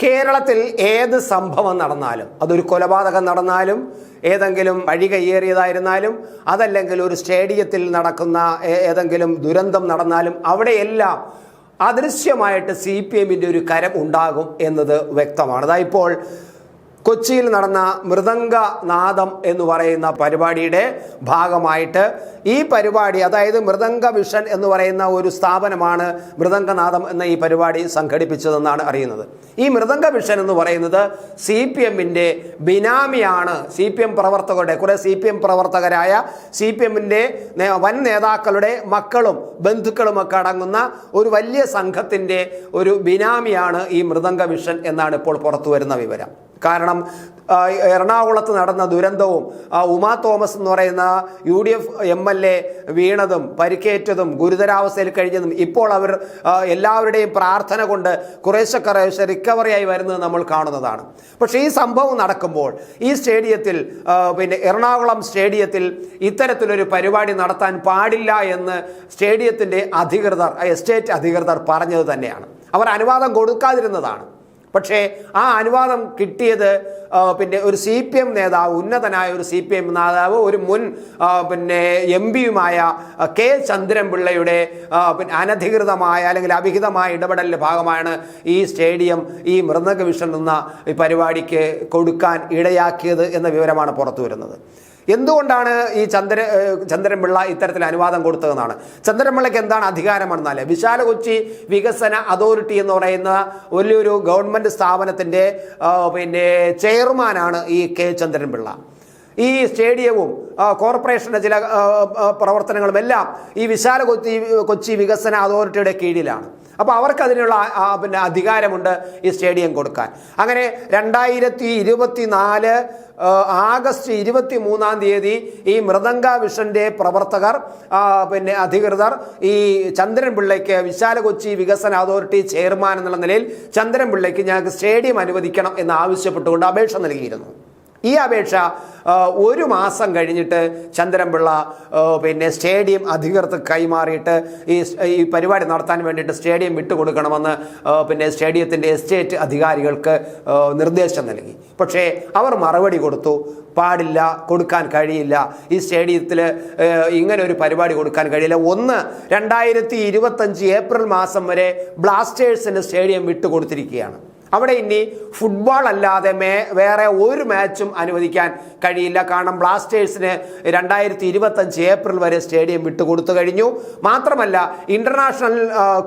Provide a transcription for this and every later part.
കേരളത്തിൽ ഏത് സംഭവം നടന്നാലും, അതൊരു കൊലപാതകം നടന്നാലും, ഏതെങ്കിലും വഴി കയ്യേറിയതായിരുന്നാലും, അതല്ലെങ്കിൽ ഒരു സ്റ്റേഡിയത്തിൽ നടക്കുന്ന ഏതെങ്കിലും ദുരന്തം നടന്നാലും, അവിടെയെല്ലാം അദൃശ്യമായിട്ട് CPMന്റെ ഒരു കരം ഉണ്ടാകും എന്നത് വ്യക്തമാണ്. അതായിപ്പോൾ കൊച്ചിയിൽ നടന്ന മൃദംഗനാദം എന്ന് പറയുന്ന പരിപാടിയുടെ ഭാഗമായിട്ട് ഈ പരിപാടി, അതായത് മൃദംഗ വിഷൻ എന്ന് പറയുന്ന ഒരു സ്ഥാപനമാണ് മൃദംഗനാദം എന്ന ഈ പരിപാടി സംഘടിപ്പിച്ചതെന്നാണ് അറിയുന്നത്. ഈ മൃദംഗ വിഷൻ എന്ന് പറയുന്നത് CPMന്റെ ബിനാമിയാണ്. CPM പ്രവർത്തകരുടെ, കുറെ CPM പ്രവർത്തകരായ CPMന്റെ വൻ നേതാക്കളുടെ മക്കളും ബന്ധുക്കളുമൊക്കെ അടങ്ങുന്ന ഒരു വലിയ സംഘത്തിൻ്റെ ഒരു ബിനാമിയാണ് ഈ മൃദംഗ വിഷൻ എന്നാണ് ഇപ്പോൾ പുറത്തു വരുന്ന വിവരം. കാരണം എറണാകുളത്ത് നടന്ന ദുരന്തവും ഉമാ തോമസ് എന്ന് പറയുന്ന UDF MLA വീണതും പരിക്കേറ്റതും ഗുരുതരാവസ്ഥയിൽ കഴിഞ്ഞതും ഇപ്പോൾ അവർ എല്ലാവരുടെയും പ്രാർത്ഥന കൊണ്ട് കുറേശ്ശെ റിക്കവറിയായി വരുന്നത് നമ്മൾ കാണുന്നതാണ്. പക്ഷേ ഈ സംഭവം നടക്കുമ്പോൾ ഈ സ്റ്റേഡിയത്തിൽ, എറണാകുളം സ്റ്റേഡിയത്തിൽ ഇത്തരത്തിലൊരു പരിപാടി നടത്താൻ പാടില്ല എന്ന് സ്റ്റേഡിയത്തിൻ്റെ അധികൃതർ, എസ്റ്റേറ്റ് അധികൃതർ പറഞ്ഞത് തന്നെയാണ്. അവർ അനുവാദം കൊടുക്കാതിരുന്നതാണ്. പക്ഷേ ആ അനുവാദം കിട്ടിയത് ഒരു CPM നേതാവ്, ഉന്നതനായ ഒരു CPM നേതാവ്, ഒരു മുൻ MP-യുമായ K. ചന്ദ്രൻപിള്ളയുടെ അനധികൃതമായ അല്ലെങ്കിൽ അവിഹിതമായ ഇടപെടലിൻ്റെ ഭാഗമാണ് ഈ സ്റ്റേഡിയം ഈ മൃദംഗ വിഷൻ എന്ന പരിപാടിക്ക് കൊടുക്കാൻ ഇടയാക്കിയത് എന്ന വിവരമാണ് പുറത്തു വരുന്നത്. എന്തുകൊണ്ടാണ് ഈ ചന്ദ്രൻപിള്ള ഇത്തരത്തിൽ അനുവാദം കൊടുത്തതെന്നാണ്. ചന്ദ്രൻപിള്ളയ്ക്ക് എന്താണ് അധികാരമെന്നാൽ, വിശാല കൊച്ചി വികസന അതോറിറ്റി എന്ന് പറയുന്ന വലിയൊരു ഗവൺമെൻറ് സ്ഥാപനത്തിൻ്റെ ചെയർമാനാണ് ഈ K. ചന്ദ്രൻപിള്ള. ഈ സ്റ്റേഡിയവും കോർപ്പറേഷൻ്റെ ചില പ്രവർത്തനങ്ങളും എല്ലാം ഈ വിശാല കൊച്ചി വികസന അതോറിറ്റിയുടെ കീഴിലാണ്. അപ്പോൾ അവർക്ക് അതിനുള്ള അധികാരമുണ്ട് ഈ സ്റ്റേഡിയം കൊടുക്കാൻ. അങ്ങനെ 2024 ആഗസ്റ്റ് 23 ഈ മൃദംഗ വിഷന്റെ പ്രവർത്തകർ, അധികൃതർ ഈ ചന്ദ്രൻപിള്ളയ്ക്ക്, വിശാല കൊച്ചി വികസന അതോറിറ്റി ചെയർമാൻ എന്നുള്ള നിലയിൽ ചന്ദ്രൻപിള്ളയ്ക്ക് ഞങ്ങൾക്ക് സ്റ്റേഡിയം അനുവദിക്കണം എന്ന് ആവശ്യപ്പെട്ടുകൊണ്ട് അപേക്ഷ നൽകിയിരുന്നു. ഈ അപേക്ഷ 1 മാസം കഴിഞ്ഞിട്ട് ചന്ദ്രൻപിള്ള സ്റ്റേഡിയം അധികൃതർക്ക് കൈമാറിയിട്ട് ഈ പരിപാടി നടത്താൻ വേണ്ടിയിട്ട് സ്റ്റേഡിയം വിട്ടുകൊടുക്കണമെന്ന് സ്റ്റേഡിയത്തിൻ്റെ എസ്റ്റേറ്റ് അധികാരികൾക്ക് നിർദ്ദേശം നൽകി. പക്ഷേ അവർ മറുപടി കൊടുത്തു, പാടില്ല, കൊടുക്കാൻ കഴിയില്ല, ഈ സ്റ്റേഡിയത്തിൽ ഇങ്ങനെ ഒരു പരിപാടി കൊടുക്കാൻ കഴിയില്ല. 2025 ഏപ്രിൽ മാസം വരെ ബ്ലാസ്റ്റേഴ്സിന് സ്റ്റേഡിയം വിട്ടുകൊടുത്തിരിക്കുകയാണ്. അവിടെ ഇനി ഫുട്ബോൾ അല്ലാതെ വേറെ ഒരു മാച്ചും അനുവദിക്കാൻ കഴിയില്ല. കാരണം ബ്ലാസ്റ്റേഴ്സിന് 2025 ഏപ്രിൽ വരെ സ്റ്റേഡിയം വിട്ടുകൊടുത്തു കഴിഞ്ഞു. മാത്രമല്ല ഇന്റർനാഷണൽ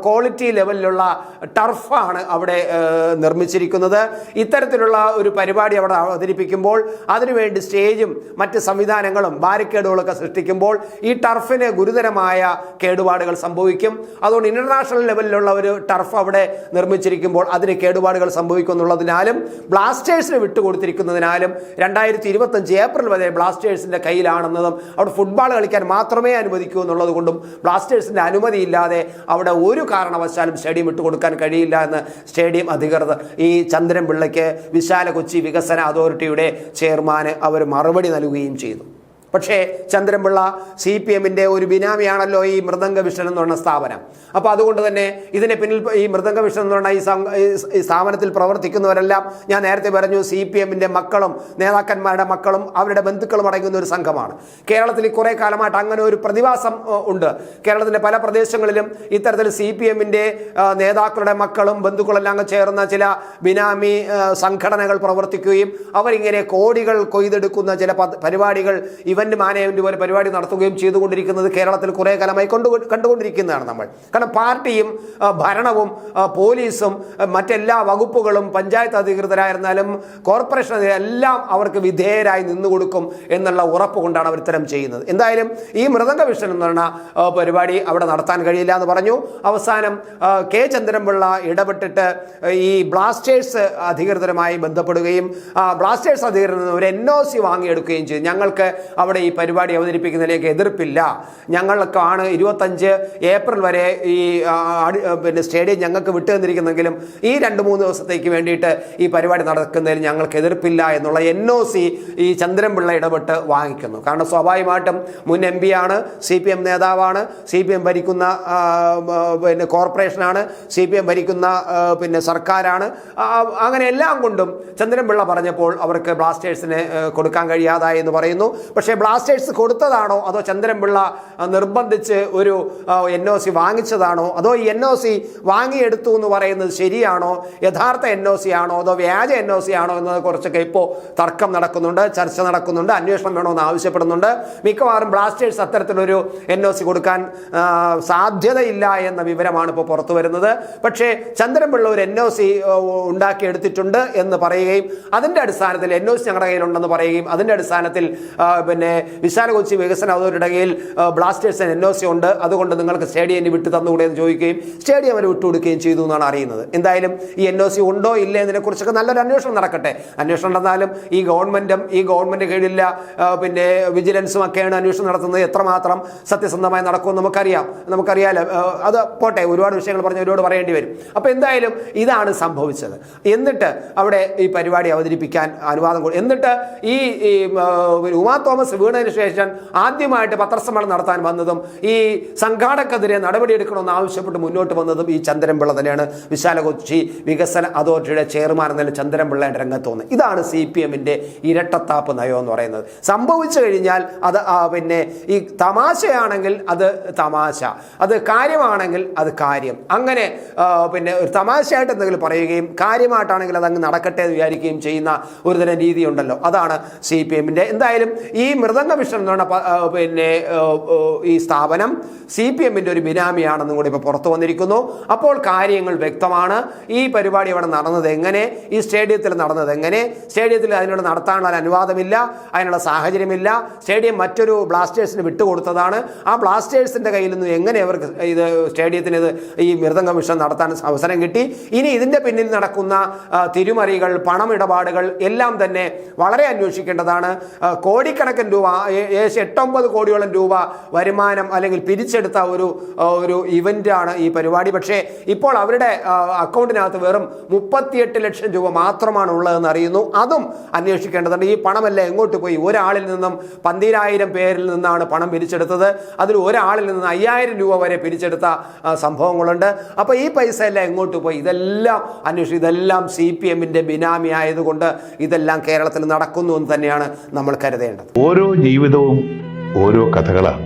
ക്വാളിറ്റി ലെവലിലുള്ള ടർഫാണ് അവിടെ നിർമ്മിച്ചിരിക്കുന്നത്. ഇത്തരത്തിലുള്ള ഒരു പരിപാടി അവിടെ അവതരിപ്പിക്കുമ്പോൾ അതിനുവേണ്ടി സ്റ്റേജും മറ്റ് സംവിധാനങ്ങളും ബാരിക്കേഡുകളൊക്കെ സൃഷ്ടിക്കുമ്പോൾ ഈ ടർഫിന് ഗുരുതരമായ കേടുപാടുകൾ സംഭവിക്കും. അതുകൊണ്ട് ഇന്റർനാഷണൽ ലെവലിലുള്ള ഒരു ടർഫ് അവിടെ നിർമ്മിച്ചിരിക്കുമ്പോൾ അതിന് കേടുപാടുകൾ സംഭവിക്കുന്നുള്ളതിനാലും ബ്ലാസ്റ്റേഴ്സിന് വിട്ടുകൊടുത്തിരിക്കുന്നതിനാലും 2025 ഏപ്രിൽ വരെ ബ്ലാസ്റ്റേഴ്സിന്റെ കയ്യിലാണെന്നതും അവിടെ ഫുട്ബോൾ കളിക്കാൻ മാത്രമേ അനുവദിക്കൂ എന്നുള്ളത് കൊണ്ടും ബ്ലാസ്റ്റേഴ്സിന്റെ അനുമതിയില്ലാതെ അവിടെ ഒരു കാരണവശാലും സ്റ്റേഡിയം വിട്ടുകൊടുക്കാൻ കഴിയില്ല എന്ന് സ്റ്റേഡിയം അധികൃതർ ഈ ചന്ദ്രൻപിള്ളയ്ക്ക് വിശാല കൊച്ചി വികസന അതോറിറ്റിയുടെ ചെയർമാന് അവർ മറുപടി നൽകുകയും ചെയ്തു. പക്ഷേ ചന്ദ്രൻപിള്ള CPMന്റെ ഒരു ബിനാമിയാണല്ലോ ഈ മൃദംഗ വിഷൻ എന്ന് പറഞ്ഞ സ്ഥാപനം. അപ്പോൾ അതുകൊണ്ട് തന്നെ ഇതിനെ പിന്നിൽ ഈ മൃദംഗ വിഷൻ എന്ന് പറഞ്ഞ ഈ സ്ഥാപനത്തിൽ പ്രവർത്തിക്കുന്നവരെല്ലാം ഞാൻ നേരത്തെ പറഞ്ഞു CPMന്റെ മക്കളും നേതാക്കന്മാരുടെ മക്കളും അവരുടെ ബന്ധുക്കളും അടങ്ങുന്ന ഒരു സംഘമാണ്. കേരളത്തിൽ കുറേ കാലമായിട്ട് അങ്ങനെ ഒരു പ്രതിഭാസം ഉണ്ട്. കേരളത്തിൻ്റെ പല പ്രദേശങ്ങളിലും ഇത്തരത്തിൽ CPMന്റെ നേതാക്കളുടെ മക്കളും ബന്ധുക്കളെല്ലാം ചേർന്ന ചില ബിനാമി സംഘടനകൾ പ്രവർത്തിക്കുകയും അവരിങ്ങനെ കോടികൾ കൊയ്തെടുക്കുന്ന ചില പരിപാടികൾ, ഇവന്റ് മാനേജ്മെന്റ് പോലെ പരിപാടി നടത്തുകയും ചെയ്തുകൊണ്ടിരിക്കുന്നത് കേരളത്തിൽ കുറേ കാലമായി കണ്ടുകൊണ്ടിരിക്കുന്നതാണ് നമ്മൾ. കാരണം പാർട്ടിയും ഭരണവും പോലീസും മറ്റെല്ലാ വകുപ്പുകളും പഞ്ചായത്ത് അധികൃതരായിരുന്നാലും കോർപ്പറേഷൻ എല്ലാം അവർക്ക് വിധേയരായി നിന്നുകൊടുക്കും എന്നുള്ള ഉറപ്പ് കൊണ്ടാണ് അവർ ഇത്തരം ചെയ്യുന്നത്. എന്തായാലും ഈ മൃദംഗ വിഷൻ എന്ന് പറഞ്ഞ പരിപാടി അവിടെ നടത്താൻ കഴിയില്ല എന്ന് പറഞ്ഞു. അവസാനം K. ചന്ദ്രൻപിള്ള ഇടപെട്ടിട്ട് ഈ ബ്ലാസ്റ്റേഴ്സ് അധികൃതരുമായി ബന്ധപ്പെടുകയും ബ്ലാസ്റ്റേഴ്സ് അധികൃതർ ഒരു NOC വാങ്ങിയെടുക്കുകയും ചെയ്തു. ഞങ്ങൾക്ക് അവിടെ അവിടെ ഈ പരിപാടി അവതരിപ്പിക്കുന്നതിലേക്ക് എതിർപ്പില്ല. ഞങ്ങൾക്കാണ് 25 ഏപ്രിൽ വരെ ഈ പിന്നെ സ്റ്റേഡിയം ഞങ്ങൾക്ക് വിട്ടു തന്നിരിക്കുന്നെങ്കിലും ഈ 2-3 ദിവസത്തേക്ക് വേണ്ടിയിട്ട് ഈ പരിപാടി നടക്കുന്നതിൽ ഞങ്ങൾക്ക് എതിർപ്പില്ല എന്നുള്ള NOC ഈ ചന്ദ്രൻപിള്ള ഇടപെട്ട് വാങ്ങിക്കുന്നു. കാരണം സ്വാഭാവികമായിട്ടും മുൻ MP ആണ്, CPM നേതാവാണ്, CPM ഭരിക്കുന്ന പിന്നെ കോർപ്പറേഷനാണ്, CPM ഭരിക്കുന്ന പിന്നെ സർക്കാരാണ്. അങ്ങനെ എല്ലാം കൊണ്ടും ചന്ദ്രൻപിള്ള പറഞ്ഞപ്പോൾ അവർക്ക് ബ്ലാസ്റ്റേഴ്സിന് കൊടുക്കാൻ കഴിയാതായി എന്ന് പറയുന്നു. പക്ഷേ ബ്ലാസ്റ്റേഴ്സ് കൊടുത്തതാണോ അതോ ചന്ദ്രൻപിള്ള നിർബന്ധിച്ച് ഒരു NOC വാങ്ങിച്ചതാണോ അതോ ഈ NOC വാങ്ങിയെടുത്തു എന്ന് പറയുന്നത് ശരിയാണോ, യഥാർത്ഥ NOC ആണോ അതോ വ്യാജ NOC ആണോ എന്നതിനെ കുറിച്ചൊക്കെ ഇപ്പോൾ തർക്കം നടക്കുന്നുണ്ട്, ചർച്ച നടക്കുന്നുണ്ട്, അന്വേഷണം വേണമെന്ന് ആവശ്യപ്പെടുന്നുണ്ട്. മിക്കവാറും ബ്ലാസ്റ്റേഴ്സ് അത്തരത്തിലൊരു NOC കൊടുക്കാൻ സാധ്യതയില്ല എന്ന വിവരമാണ് ഇപ്പോൾ പുറത്തു വരുന്നത്. പക്ഷേ ചന്ദ്രൻപിള്ള ഒരു NOC ഉണ്ടാക്കിയെടുത്തിട്ടുണ്ട് എന്ന് പറയുകയും അതിൻ്റെ അടിസ്ഥാനത്തിൽ NOC ഞങ്ങളുടെ കയ്യിലുണ്ടെന്ന് പറയുകയും അതിൻ്റെ അടിസ്ഥാനത്തിൽ പിന്നെ വിശാല കൊച്ചി വികസന അതോറിറ്റിയുടെ കയ്യിൽ ബ്ലാസ്റ്റേഴ്സിന് NOC ഉണ്ട്, അതുകൊണ്ട് നിങ്ങൾക്ക് സ്റ്റേഡിയം വിട്ടു തന്നുകൂടെ എന്ന് ചോദിക്കുകയും സ്റ്റേഡിയം അവർ വിട്ടുകൊടുക്കുകയും ചെയ്തു എന്നാണ് അറിയുന്നത്. എന്തായാലും ഈ NOC ഉണ്ടോ ഇല്ല എന്നതിനെക്കുറിച്ചൊക്കെ നല്ലൊരു അന്വേഷണം നടക്കട്ടെ. അന്വേഷണം നടന്നാലും ഈ ഗവൺമെൻറ് കീഴിലുള്ള പിന്നെ വിജിലൻസും ഒക്കെയാണ് അന്വേഷണം നടത്തുന്നത്. എത്രമാത്രം സത്യസന്ധമായി നടക്കുമെന്ന് നമുക്കറിയാലോ. അത് പോട്ടെ, ഒരുപാട് വിഷയങ്ങൾ പറഞ്ഞ് ഒരുപാട് പറയേണ്ടി വരും. അപ്പോൾ എന്തായാലും ഇതാണ് സംഭവിച്ചത്. എന്നിട്ട് അവിടെ ഈ പരിപാടി അവതരിപ്പിക്കാൻ അനുവാദം എന്നിട്ട് ഈ ഉമാ തോമസ് വീണതിന് ശേഷം ആദ്യമായിട്ട് പത്രസമ്മേളനം നടത്താൻ വന്നതും ഈ സംഘാടകർക്കെതിരെ നടപടിയെടുക്കണമെന്ന് ആവശ്യപ്പെട്ട് മുന്നോട്ട് വന്നതും ഈ ചന്ദ്രൻപിള്ള തന്നെയാണ്. വിശാല കൊച്ചി വികസന അതോറിറ്റിയുടെ ചെയർമാൻ എന്ന ചന്ദ്രൻപിള്ളയുടെ രംഗത്ത് വന്നത്. ഇതാണ് CPMന്റെ ഇരട്ടത്താപ്പ് നയം എന്ന് പറയുന്നത്. സംഭവിച്ചു കഴിഞ്ഞാൽ അത് പിന്നെ ഈ തമാശയാണെങ്കിൽ അത് തമാശ, അത് കാര്യമാണെങ്കിൽ അത് കാര്യം. അങ്ങനെ പിന്നെ ഒരു തമാശയായിട്ട് എന്തെങ്കിലും പറയുകയും കാര്യമായിട്ടാണെങ്കിൽ അത് അങ്ങ് നടക്കട്ടെ എന്ന് വിചാരിക്കുകയും ചെയ്യുന്ന ഒരുതരം രീതി ഉണ്ടല്ലോ, അതാണ് CPMന്റെ. എന്തായാലും ഈ മൃദംഗ മിഷൻ എന്ന് പറഞ്ഞ പിന്നെ ഈ സ്ഥാപനം CPMന്റെ ഒരു ബിനാമിയാണെന്നും കൂടി ഇപ്പോൾ പുറത്തു വന്നിരിക്കുന്നു. അപ്പോൾ കാര്യങ്ങൾ വ്യക്തമാണ്. ഈ പരിപാടി അവിടെ നടന്നത് എങ്ങനെ, ഈ സ്റ്റേഡിയത്തിൽ നടന്നത് എങ്ങനെ, സ്റ്റേഡിയത്തിൽ അതിനുള്ള നടത്താനുള്ള അനുവാദമില്ല, അതിനുള്ള സാഹചര്യമില്ല, സ്റ്റേഡിയം മറ്റൊരു ബ്ലാസ്റ്റേഴ്സിന് വിട്ടുകൊടുത്തതാണ്. ആ ബ്ലാസ്റ്റേഴ്സിൻ്റെ കയ്യിൽ നിന്ന് എങ്ങനെ അവർക്ക് ഇത് സ്റ്റേഡിയത്തിന് ഈ മൃദംഗ മിഷൻ നടത്താൻ അവസരം കിട്ടി? ഇനി ഇതിൻ്റെ പിന്നിൽ നടക്കുന്ന തിരിമറികൾ, പണമിടപാടുകൾ എല്ലാം തന്നെ വളരെ അന്വേഷിക്കേണ്ടതാണ്. കോടിക്കണക്കിന് രൂപ, 8-9 കോടിയോളം രൂപ വരുമാനം അല്ലെങ്കിൽ പിരിച്ചെടുത്ത ഒരു ഇവൻ്റാണ് ഈ പരിപാടി. പക്ഷേ ഇപ്പോൾ അവരുടെ അക്കൗണ്ടിനകത്ത് വെറും 38 ലക്ഷം രൂപ മാത്രമാണ് ഉള്ളതെന്ന് അറിയുന്നു. അതും അന്വേഷിക്കേണ്ടതുണ്ട്. ഈ പണമെല്ലാം എങ്ങോട്ട് പോയി? ഒരാളിൽ നിന്നും 12,000 പേരിൽ നിന്നാണ് പണം പിരിച്ചെടുത്തത്. അതിൽ ഒരാളിൽ നിന്ന് 5,000 രൂപ വരെ പിരിച്ചെടുത്ത സംഭവങ്ങളുണ്ട്. അപ്പോൾ ഈ പൈസ എല്ലാം എങ്ങോട്ട് പോയി? ഇതെല്ലാം ഇതെല്ലാം CPMന്റെ ബിനാമി ആയതുകൊണ്ട് ഇതെല്ലാം കേരളത്തിൽ നടക്കുന്നു എന്ന് തന്നെയാണ് നമ്മൾ കരുതേണ്ടത്. ഓരോ ജീവിതവും ഓരോ കഥകളാണ്,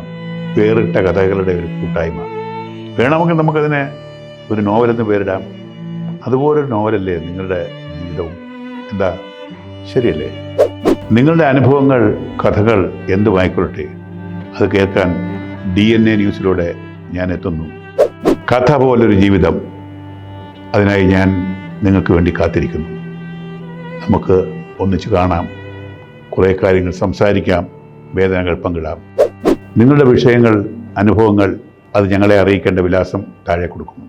വേറിട്ട കഥകളുടെ ഒരു കൂട്ടായ്മ. വേണമെങ്കിൽ നമുക്കതിനെ ഒരു നോവലെന്ന് പേരിടാം. അതുപോലൊരു നോവലല്ലേ നിങ്ങളുടെ ജീവിതവും? എന്താ, ശരിയല്ലേ? നിങ്ങളുടെ അനുഭവങ്ങൾ, കഥകൾ എന്തുമായിക്കൊള്ളട്ടെ, അത് കേൾക്കാൻ DNA ന്യൂസിലൂടെ ഞാൻ എത്തുന്നു. കഥ പോലൊരു ജീവിതം, അതിനായി ഞാൻ നിങ്ങൾക്ക് വേണ്ടി കാത്തിരിക്കുന്നു. നമുക്ക് ഒന്നിച്ച് കാണാം, കുറേ കാര്യങ്ങൾ സംസാരിക്കാം, വേദനകൾ പങ്കിടാം. നിങ്ങളുടെ വിഷയങ്ങൾ, അനുഭവങ്ങൾ അത് ഞങ്ങളെ അറിയിക്കേണ്ട വിലാസം താഴെ കൊടുക്കുന്നു.